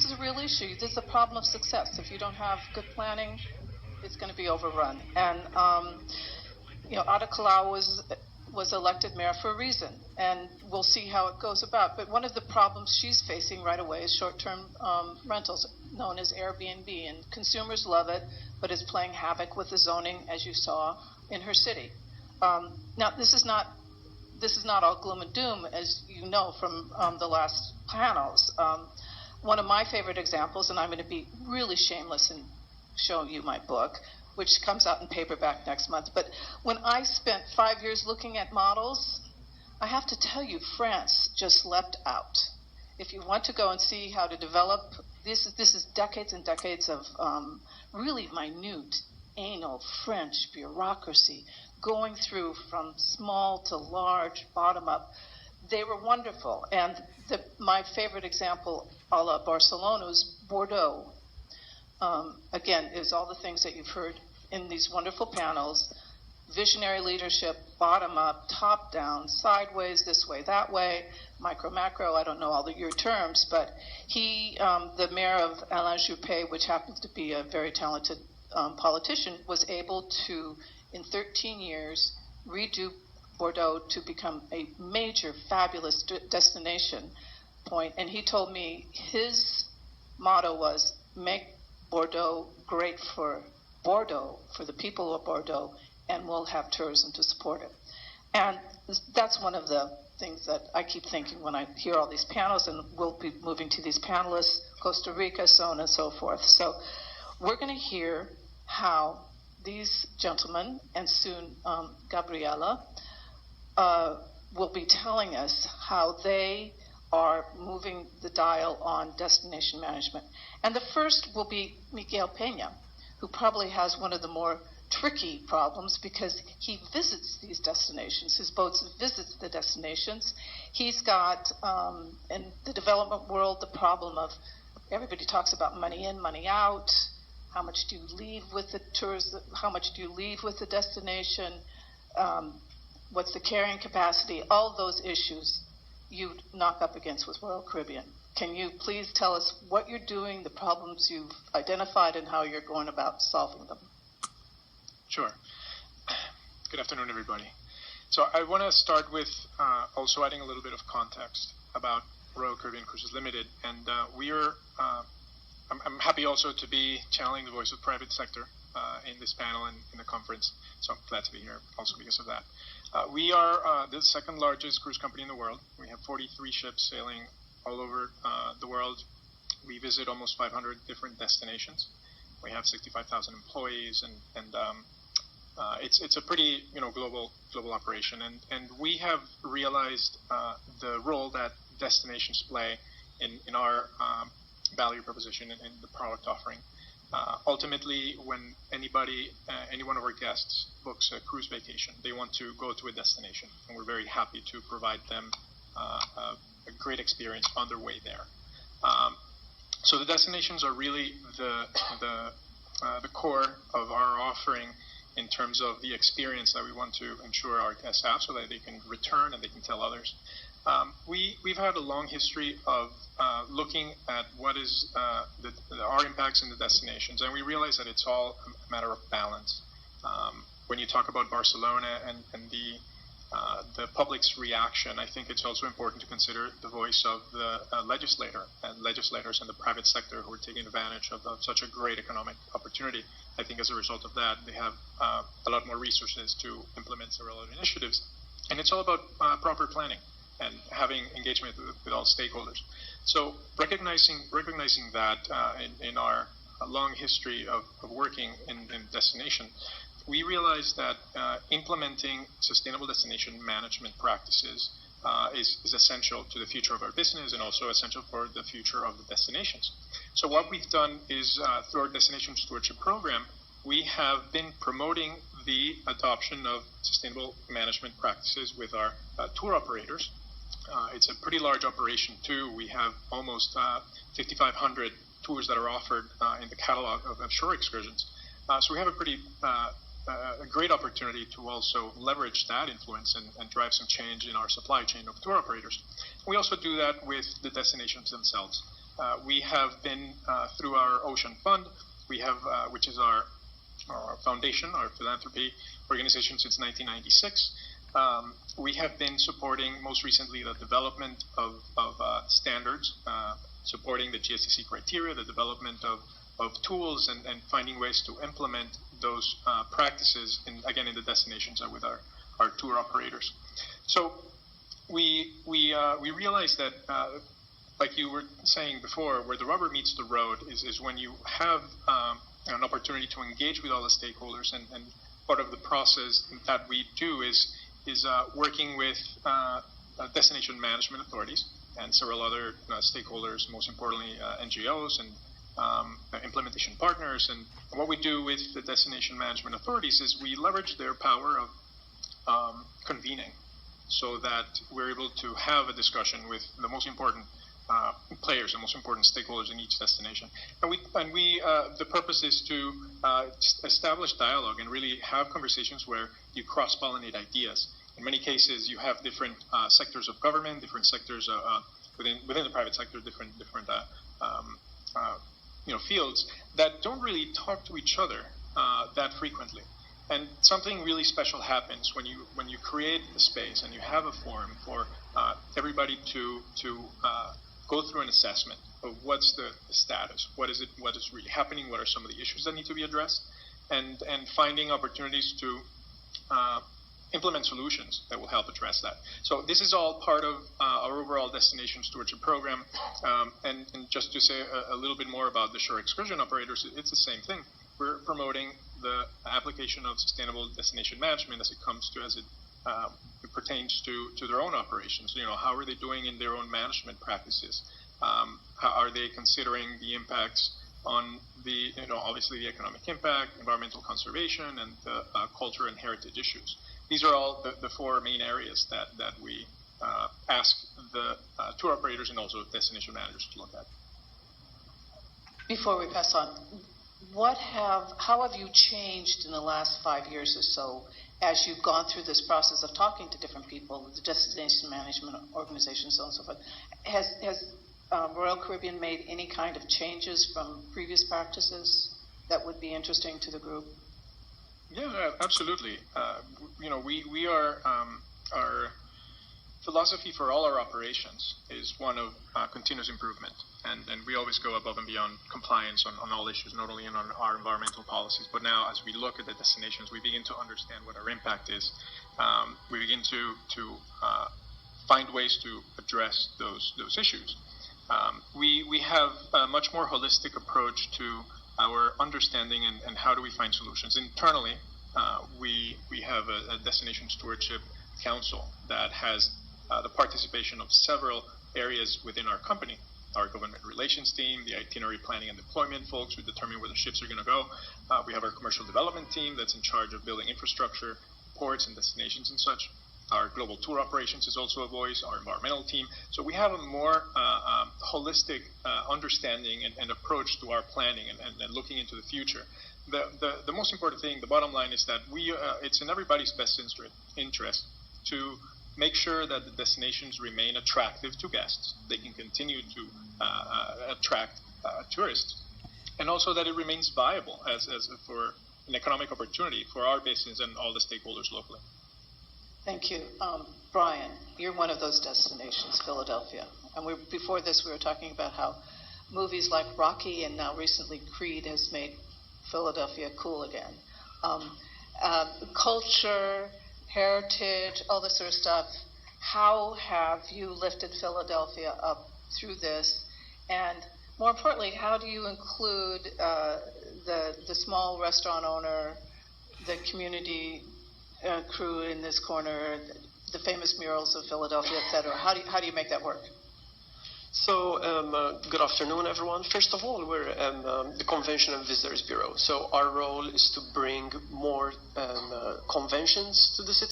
this is a real issue. This is a problem of success. If you don't have good planning, it's going to be overrun. And Ada Colau was elected mayor for a reason, and we'll see how it goes about. But one of the problems she's facing right away is short-term rentals, known as Airbnb, and consumers love it, but it's playing havoc with the zoning, as you saw in her city. Now, this is not all gloom and doom, as you know from the last panels. One of my favorite examples, and I'm going to be really shameless and show you my book, which comes out in paperback next month. But when I spent 5 years looking at models, I have to tell you, France just leapt out. If you want to go and see how to develop, this is decades and decades of really minute, anal French bureaucracy, going through from small to large, bottom up. They were wonderful. And my favorite example, a la Barcelona, is Bordeaux. Again, it was all the things that you've heard in these wonderful panels: visionary leadership, bottom up, top down, sideways, this way, that way, micro, macro. I don't know all your terms, but he, the mayor of Alain Juppé, which happens to be a very talented politician, was able to, in 13 years, redo Bordeaux to become a major, fabulous destination point. And he told me his motto was, make Bordeaux great for Bordeaux, for the people of Bordeaux, and we'll have tourism to support it. And that's one of the things that I keep thinking when I hear all these panels, and we'll be moving to these panelists, Costa Rica, so on and so forth. So we're going to hear how these gentlemen, and soon Gabriela, will be telling us how they are moving the dial on destination management. And the first will be Miguel Pena, who probably has one of the more tricky problems because he visits these destinations. His boats visits the destinations. He's got, in the development world, the problem of everybody talks about money in, money out. How much do you leave with the tours? How much do you leave with the destination? What's the carrying capacity? All those issues you knock up against with Royal Caribbean. Can you please tell us what you're doing, the problems you've identified, and how you're going about solving them? Sure. Good afternoon, everybody. So I want to start with also adding a little bit of context about Royal Caribbean Cruises Limited. And I'm happy also to be channeling the voice of the private sector in this panel and in the conference. So I'm glad to be here also because of that. We are the second largest cruise company in the world. We have 43 ships sailing all over the world. We visit almost 500 different destinations. We have 65,000 employees, and it's a pretty global operation. And we have realized the role that destinations play in our value proposition and the product offering. Ultimately, when any one of our guests books a cruise vacation, they want to go to a destination, and we're very happy to provide them a great experience on their way there. So the destinations are really the core of our offering in terms of the experience that we want to ensure our guests have, so that they can return and they can tell others. We've had a long history of looking at what is our impacts in the destinations, and we realize that it's all a matter of balance. When you talk about Barcelona and the public's reaction, I think it's also important to consider the voice of the legislators and the private sector who are taking advantage of such a great economic opportunity. I think as a result of that, they have a lot more resources to implement several other initiatives. And it's all about proper planning and having engagement with all stakeholders. So recognizing that in our long history of working in destination, we realized that implementing sustainable destination management practices is essential to the future of our business and also essential for the future of the destinations. So what we've done is through our Destination Stewardship Program, we have been promoting the adoption of sustainable management practices with our tour operators. It's a pretty large operation too. We have almost 5,500 tours that are offered in the catalog of shore excursions. So we have a great opportunity to also leverage that influence and drive some change in our supply chain of tour operators. We also do that with the destinations themselves. We have been through our Ocean Fund, we have, which is our foundation, our philanthropy organization since 1996. We have been supporting most recently the development of standards, supporting the GSCC criteria, the development of tools, and finding ways to implement those practices in the destinations with our tour operators. So we realized that, like you were saying before, where the rubber meets the road is when you have an opportunity to engage with all the stakeholders, and part of the process that we do is working with destination management authorities and several other stakeholders, most importantly NGOs and implementation partners. And what we do with the destination management authorities is we leverage their power of convening, so that we're able to have a discussion with the most important players, the most important stakeholders in each destination. And the purpose is to establish dialogue and really have conversations where you cross-pollinate ideas. In many cases, you have different sectors of government, different sectors within the private sector, different fields that don't really talk to each other that frequently. And something really special happens when you create a space and you have a forum for everybody to go through an assessment of what's the status, what is really happening, what are some of the issues that need to be addressed, and finding opportunities to implement solutions that will help address that. So this is all part of our overall destination stewardship program. And just to say a little bit more about the shore excursion operators, it's the same thing. We're promoting the application of sustainable destination management as it pertains to their own operations. How are they doing in their own management practices? How are they considering the impacts on the, obviously the economic impact, environmental conservation, and the culture and heritage issues? These are all the four main areas that we ask the tour operators and also destination managers to look at. Before we pass on, how have you changed in the last 5 years or so as you've gone through this process of talking to different people, the destination management organizations, so on and so forth? Has Royal Caribbean made any kind of changes from previous practices that would be interesting to the group? Yeah, absolutely. We are, our philosophy for all our operations is one of continuous improvement. And we always go above and beyond compliance on all issues, not only on our environmental policies, but now as we look at the destinations, we begin to understand what our impact is. We begin to find ways to address those issues. We have a much more holistic approach to our understanding and how do we find solutions. Internally, we have a destination stewardship council that has the participation of several areas within our company. Our government relations team, the itinerary planning and deployment folks who determine where the ships are going to go. We have our commercial development team that's in charge of building infrastructure, ports and destinations and such. Our global tour operations is also a voice, our environmental team. So we have a more holistic understanding and approach to our planning and looking into the future. The most important thing, the bottom line, is that it's in everybody's best interest to make sure that the destinations remain attractive to guests. They can continue to attract tourists, and also that it remains viable as for an economic opportunity for our business and all the stakeholders locally. Thank you. Brian, you're one of those destinations, Philadelphia. And before this, we were talking about how movies like Rocky and now recently Creed has made Philadelphia cool again. Culture, heritage, all this sort of stuff. How have you lifted Philadelphia up through this? And more importantly, how do you include the small restaurant owner, the community crew in this corner, the famous murals of Philadelphia, et cetera? How do you make that work? So, good afternoon, everyone. First of all, we're the Convention and Visitors Bureau. So our role is to bring more conventions to the city.